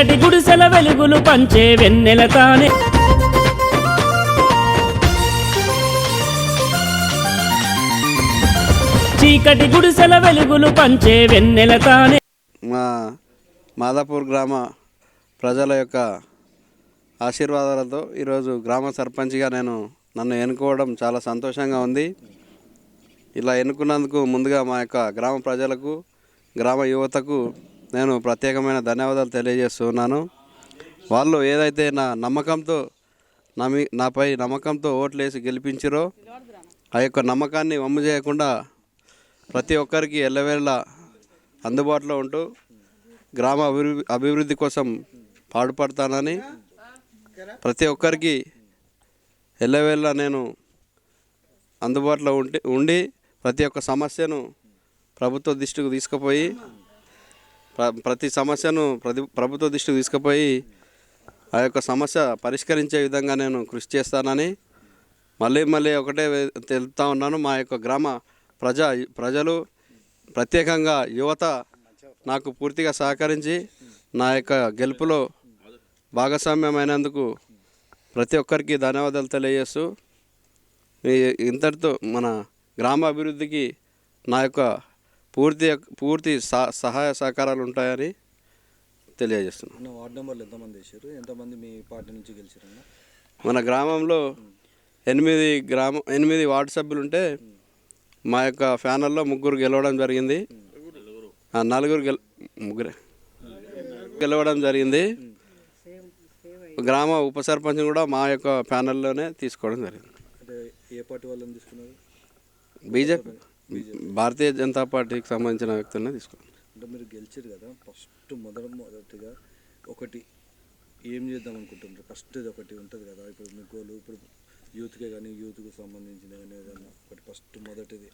చీకటి గుడిసెల వెలుగులు పంచే వెన్నెల తానే చీకటి గుడిసెల వెలుగులు పంచే వెన్నెల తానే. మా మాదాపూర్ గ్రామ ప్రజల యొక్క ఆశీర్వాదాలతో ఈరోజు గ్రామ సర్పంచ్గా నన్ను ఎన్నుకోవడం చాలా సంతోషంగా ఉంది. ఇలా ఎన్నుకున్నందుకు ముందుగా మా యొక్క గ్రామ ప్రజలకు, గ్రామ యువతకు నేను ప్రత్యేకమైన ధన్యవాదాలు తెలియజేస్తున్నాను. వాళ్ళు ఏదైతే నాపై నమ్మకంతో ఓట్లేసి గెలిపించారో ఆ యొక్క నమ్మకాన్ని వమ్ము చేయకుండా ప్రతి ఒక్కరికి ఎల్లవేళలా అందుబాటులో ఉంటూ గ్రామ అభివృద్ధి కోసం పాటుపడతానని, ప్రతి ఒక్కరికి ఎల్లవేళలా నేను అందుబాటులో ఉండి ప్రతి ఒక్క సమస్యను ప్రభుత్వ దృష్టికి తీసుకుపోయి ప్రతి సమస్యను ప్రభుత్వ దృష్టికి తీసుకుపోయి ఆ యొక్క సమస్య పరిష్కరించే విధంగా నేను కృషి చేస్తానని మళ్ళీ ఒకటే తెలుపుతా ఉన్నాను. మా యొక్క గ్రామ ప్రజలు ప్రత్యేకంగా యువత నాకు పూర్తిగా సహకరించి నా యొక్క గెలుపులో భాగస్వామ్యమైనందుకు ప్రతి ఒక్కరికి ధన్యవాదాలు తెలియజేస్తూ ఇంతటితో మన గ్రామ అభివృద్ధికి నా యొక్క పూర్తి సహాయ సహకారాలు ఉంటాయని తెలియజేస్తున్నాను. వార్డు నెంబర్లు ఎంతమంది వేసారు, ఎంతమంది మీ పార్టీ నుంచి గెలిచారన్న? మన గ్రామంలో 8 వార్డు సభ్యులు ఉంటే మా యొక్క ప్యానల్లో 3 గెలవడం జరిగింది. 4 గెలవడం జరిగింది. గ్రామ ఉప సర్పంచ్ కూడా మా యొక్క ప్యానల్లోనే తీసుకోవడం జరిగింది. అంటే ఏ పార్టీ వాళ్ళని తీసుకున్నారు? బీజేపీ, భారతీయ జనతా పార్టీకి సంబంధించిన వ్యక్తులనే తీసుకున్నాం. అంటే మీరు గెలిచారు కదా, మొదటిగా ఒకటి ఏం చేద్దాం అనుకుంటున్నారు? ఫస్ట్ ఒకటి ఉంటుంది కదా, ఇప్పుడు మీ గోలు ఇప్పుడు యూత్కే కానీ యూత్కు సంబంధించిన కానీ ఏదన్నా ఒకటి ఫస్ట్ మొదటిది.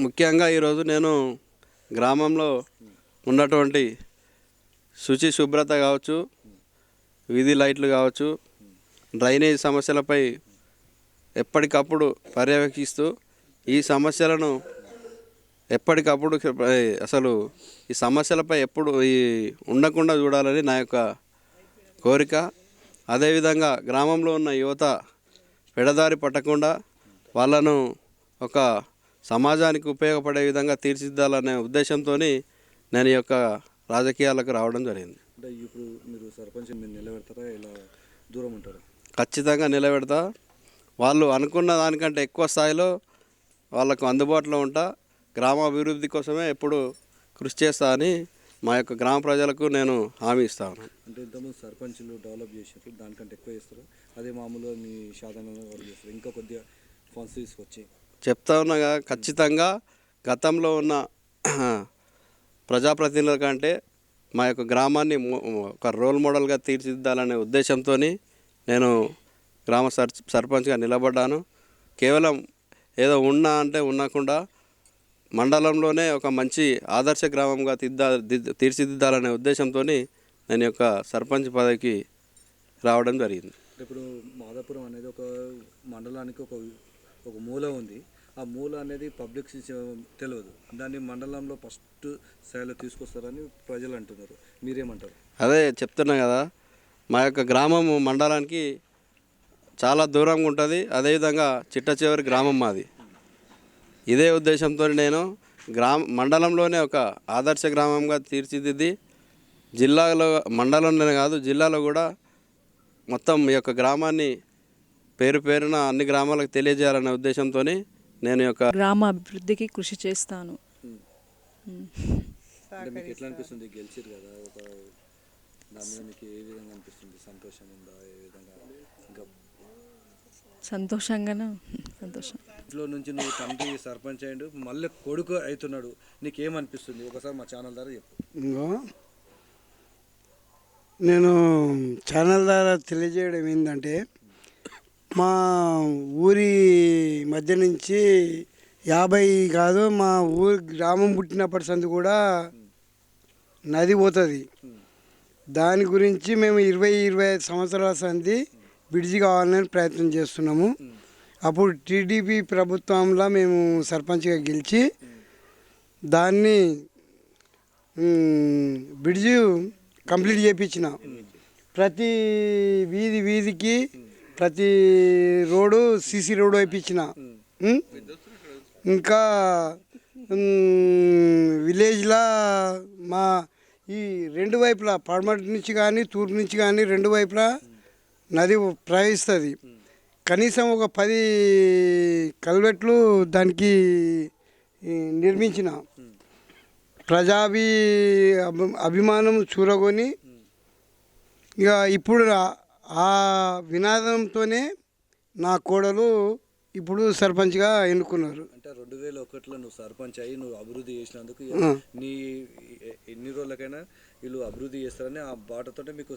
ముఖ్యంగా ఈరోజు నేను గ్రామంలో ఉన్నటువంటి శుభ్రత కావచ్చు, వీధి లైట్లు కావచ్చు, డ్రైనేజ్ సమస్యలపై ఎప్పటికప్పుడు పర్యవేక్షిస్తూ ఈ సమస్యలను ఎప్పటికప్పుడు అసలు ఈ సమస్యలపై ఉండకుండా చూడాలని నా యొక్క కోరిక. అదేవిధంగా గ్రామంలో ఉన్న యువత పెడదారి పట్టకుండా వాళ్ళను ఒక సమాజానికి ఉపయోగపడే విధంగా తీర్చిదిద్దాలనే ఉద్దేశంతో నేను ఈ యొక్క రాజకీయాలకు రావడం జరిగింది. అంటే ఇప్పుడు మీరు సర్పంచ్ మీరు నిలబెడతారా, ఇలా దూరం ఉంటారా? ఖచ్చితంగా నిలబెడతా. వాళ్ళు అనుకున్న దానికంటే ఎక్కువ స్థాయిలో వాళ్ళకు అందుబాటులో ఉంటా. గ్రామ అభివృద్ధి కోసమే ఎప్పుడు కృషి చేస్తా అని మా యొక్క గ్రామ ప్రజలకు నేను హామీ ఇస్తాను. అంటే ఇంతకుముందు సర్పంచ్లు డెవలప్ చేసారు, దానికంటే ఎక్కువ చేస్తారు. అదే మామూలుగా మీ సాధారణంగా వాళ్ళు చేస్తారు, ఇంకా కొద్దిగా ఫండ్స్ తీసుకొచ్చి చెప్తా ఉన్నాగా. ఖచ్చితంగా గతంలో ఉన్న ప్రజాప్రతినిధుల కంటే మా యొక్క గ్రామాన్ని ఒక రోల్ మోడల్గా తీర్చిదిద్దాలనే ఉద్దేశంతో నేను గ్రామ సర్పంచ్గా నిలబడ్డాను. కేవలం ఏదో ఉండకుండా మండలంలోనే ఒక మంచి ఆదర్శ గ్రామంగా తీర్చిదిద్దాలనే ఉద్దేశంతో నేను యొక్క సర్పంచ్ పదవికి రావడం జరిగింది. ఇప్పుడు మాదాపురం అనేది ఒక మండలానికి ఒక మూల ఉంది. ఆ మూల అనేది పబ్లిక్ తెలియదు, దాన్ని మండలంలో ఫస్ట్ స్థాయిలో తీసుకొస్తారని ప్రజలు అంటున్నారు. మీరేమంటారు? అదే చెప్తున్నా కదా, మా యొక్క గ్రామం మండలానికి చాలా దూరంగా ఉంటుంది. అదేవిధంగా చిట్ట చివరి గ్రామం మాది. ఇదే ఉద్దేశంతో నేను మండలంలోనే ఒక ఆదర్శ గ్రామంగా తీర్చిదిద్ది జిల్లాలో, మండలంలోనే కాదు జిల్లాలో కూడా మొత్తం ఈ యొక్క గ్రామాన్ని పేరున అన్ని గ్రామాలకు తెలియజేయాలనే ఉద్దేశంతో నేను యొక్క గ్రామ అభివృద్ధికి కృషి చేస్తాను. ఎట్లా అనిపిస్తుంది? గెలిచారు కదా, ఒక దాని మీద మీకు ఏ విధంగా అనిపిస్తుంది? సంతోషం ఉందా? ఏ విధంగా? ఇంకా సంతోషం. ఇంట్లో నుంచి నువ్వు తండ్రి సర్పంచ్ అయ్యిండు, మళ్ళీ కొడుకు అవుతున్నాడు, నీకేమనిపిస్తుంది? ఒకసారి మా ఛానల్ ద్వారా చెప్పు. ఇంకో నేను ఛానల్ ద్వారా తెలియజేయడం ఏంటంటే, మా ఊరి మధ్య నుంచి 50 కాదు, మా ఊరి గ్రామం పుట్టినప్పటి సంది కూడా నది పోతుంది. దాని గురించి మేము 20-25 సంవత్సరాల సంది బ్రిడ్జి కావాలని ప్రయత్నం చేస్తున్నాము. అప్పుడు టీడీపీ ప్రభుత్వంలో మేము సర్పంచ్గా గెలిచి దాన్ని బ్రిడ్జి కంప్లీట్ చేయించిన. ప్రతి వీధికి ప్రతి రోడ్డు సీసీ రోడ్డు వేయించిన. ఇంకా విలేజ్లో మా ఈ రెండు వైపులా పడమటి నుంచి కానీ తూర్పు నుంచి కానీ రెండు వైపులా నది ప్రవహిస్తుంది. కనీసం ఒక 10 కల్వెట్లు దానికి నిర్మించిన. అభిమానం చూరగొని ఇక ఇప్పుడు ఆ వినాదంతోనే నా కోడలు ఇప్పుడు సర్పంచ్గా ఎన్నుకున్నారు. అంటే 2001లో నువ్వు సర్పంచ్ అయ్యి నువ్వు అభివృద్ధి చేసినందుకు నీ ఎన్ని రోజులకైనా వీళ్ళు అభివృద్ధి చేస్తారని ఆ బాటతోటే మీకు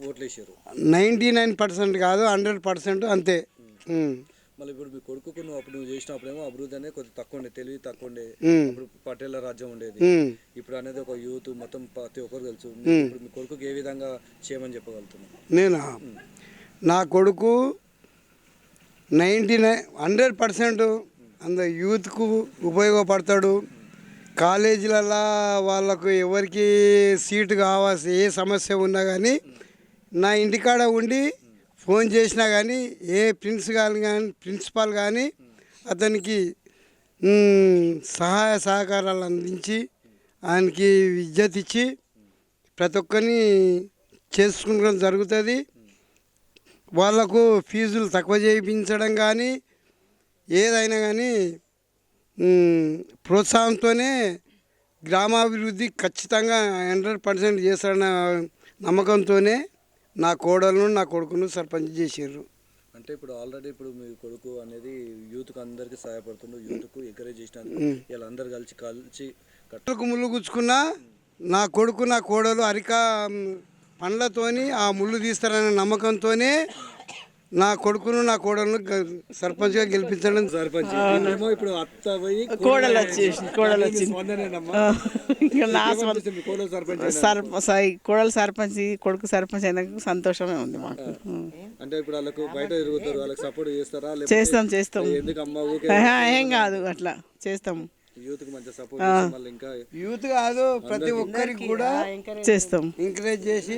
ఓట్లు వేసారు. 99% కాదు, 100% అంతే. మళ్ళీ ఇప్పుడు మీ కొడుకు నువ్వు అప్పుడు నువ్వు చేసినప్పుడేమో అభివృద్ధి అనేది కొంచెం తక్కువ ఉండే, తెలివి తక్కువ ఉండే. ఇప్పుడు పటేళ్ల రాజ్యం ఉండేది, ఇప్పుడు అనేది ఒక యూత్ మొత్తం ప్రతి ఒక్కరు తెలుసు. ఇప్పుడు మీ కొడుకుకి ఏ విధంగా చేయమని చెప్పగలుగుతున్నావు? నేనా, నా కొడుకు 100% అంత యూత్కు ఉపయోగపడతాడు. కాలేజీలలో వాళ్ళకు ఎవరికి సీటు కావాల్సి ఏ సమస్య ఉన్నా కానీ నా ఇంటికాడ ఉండి ఫోన్ చేసినా కానీ ఏ ప్రిన్సిపాల్ కానీ అతనికి సహాయ సహకారాలు అందించి ఆయనకి విద్యుత్ ఇచ్చి ప్రతి ఒక్కరిని చేసుకోవడం జరుగుతుంది. వాళ్ళకు ఫీజులు తక్కువ చేయించడం కానీ ఏదైనా కానీ ప్రోత్సాహంతోనే గ్రామాభివృద్ధి ఖచ్చితంగా 100% చేస్తారన్న నమ్మకంతోనే నా కోడలను నా కొడుకును సర్పంచ్ చేసారు. అంటే ఇప్పుడు ఆల్రెడీ ఇప్పుడు మీ కొడుకు అనేది యూత్కి అందరికీ సహాయపడుతుండ్రు, యూత్కు ఎంకరేజ్ చేసినందుకు వీళ్ళందరూ కలిసి కట్టలకు ముళ్ళు గుచ్చుకున్నా నా కొడుకు నా కోడలు పండ్లతోని ఆ ముళ్ళు తీస్తారనే నమ్మకంతోనే నా కొడుకును నా కోడలను సర్పంచ్గా గెలిపించడం. సర్పంచ్ ఇప్పుడు అత్త పోయి కోడలు వచ్చింది కోడలు సర్పంచ్ కొడుకు సర్పంచ్ అయినందుకు సంతోషమే ఉంది మాకు. అంటే ఇప్పుడు వాళ్ళకు బయట తిరుగుతారు, వాళ్ళకి సపోర్ట్ చేస్తారా? చేస్తాం ఎందుకు అమ్మ ఏం కాదు, అట్లా చేస్తాము. యూత్ కి మంచి సపోర్ట్ ఇంకా యూత్ కాదు ప్రతి ఒక్కరికి కూడా చేస్తాం, ఎంకరేజ్ చేసి